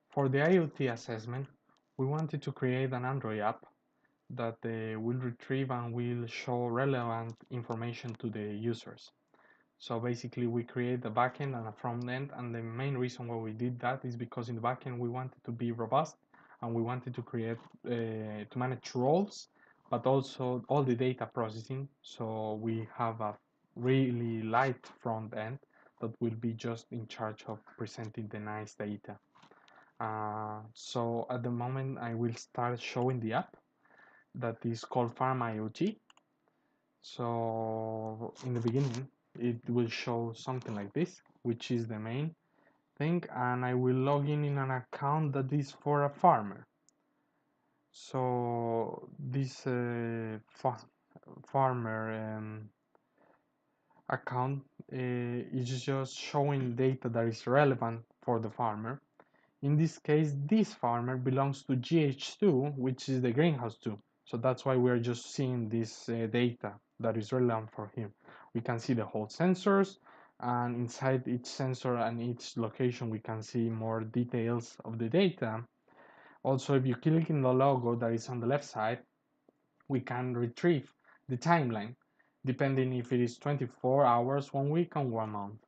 For the IoT assessment, we wanted to create an Android app that will retrieve and will show relevant information to the users. So basically we create a backend and a front end, and the main reason why we did that is because in the backend we wanted to be robust and we wanted to create to manage roles, but also all the data processing. So we have a really light front end that will be just in charge of presenting the nice data. So at the moment I will start showing the app that is called FarmIoT. So in the beginning it will show something like this, which is the main thing, and I will log in an account that is for a farmer. So this farmer account is just showing data that is relevant for the farmer. In this case, this farmer belongs to GH2, which is the greenhouse 2. So that's why we're just seeing this data that is relevant for him. We can see the whole sensors, and inside each sensor and each location, we can see more details of the data. Also, if you click in the logo that is on the left side, we can retrieve the timeline, depending if it is 24 hours, 1 week, and 1 month.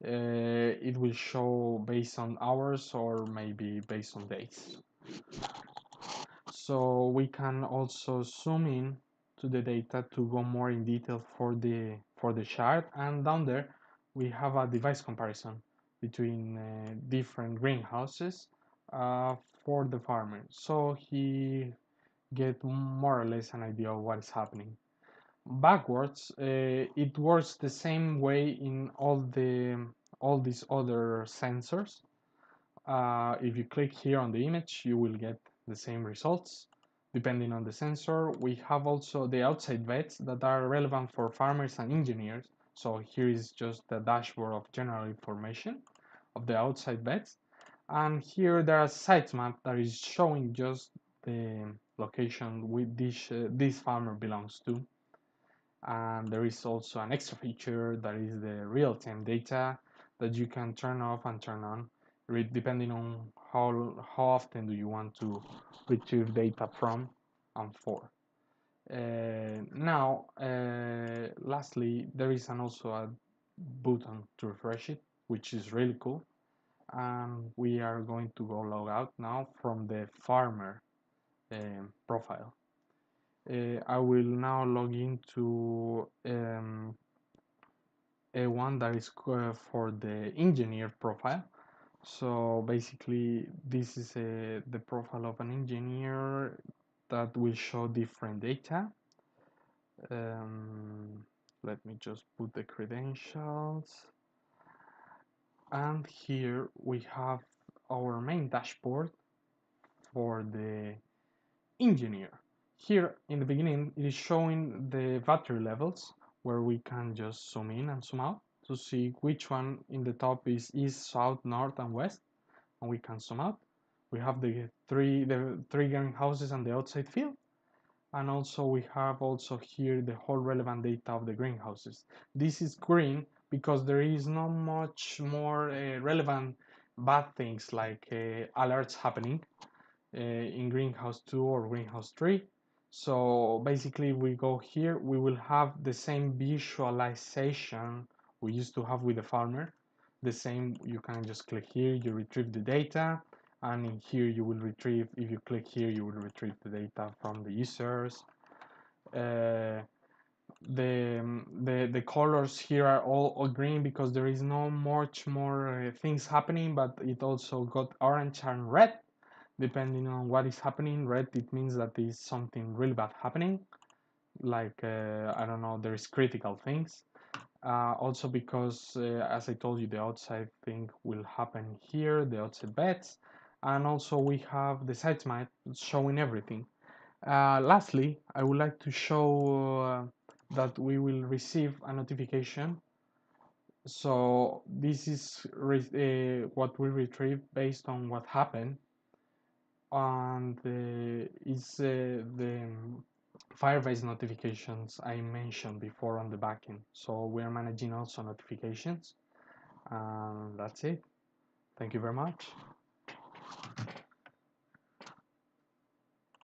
It will show based on hours or maybe based on days. So we can also zoom in to the data to go more in detail for the chart, and down there we have a device comparison between different greenhouses for the farmer, so he get more or less an idea of what is happening. Backwards, it works the same way in all these other sensors. If you click here on the image, you will get the same results depending on the sensor. We have also the outside bets that are relevant for farmers and engineers. So here is just the dashboard of general information of the outside bets, and here there are sites map that is showing just the location with this farmer belongs to. And there is also an extra feature that is the real-time data that you can turn off and turn on depending on how often do you want to retrieve data from and for. Lastly, there is also a button to refresh it, which is really cool. And we are going to go log out now from the farmer profile. I will now log into a one that is for the engineer profile. So basically this is the profile of an engineer that will show different data. Let me just put the credentials, and here we have our main dashboard for the engineer. Here in the beginning it is showing the battery levels, where we can just zoom in and zoom out to see which one in the top is east, south, north, and west, and we can zoom out. We have the three greenhouses and the outside field, and also we have also here the whole relevant data of the greenhouses. This is green because there is not much more relevant bad things like alerts happening in greenhouse 2 or greenhouse 3. So basically we go here, we will have the same visualization we used to have with the farmer. The same, you can just click here, you retrieve the data, and in here you will retrieve, if you click here, you will retrieve the data from the users. The colors here are all green because there is no much more things happening, but it also got orange and red. Depending on what is happening, red, it means that there is something really bad happening, like I don't know, there is critical things. Also because as I told you, the outside thing will happen here, the outside bets, and also we have the sites map showing everything. Lastly, I would like to show that we will receive a notification. So this is what we retrieve based on what happened, and is the Firebase notifications I mentioned before on the backend. So we are managing also notifications. That's it. Thank you very much.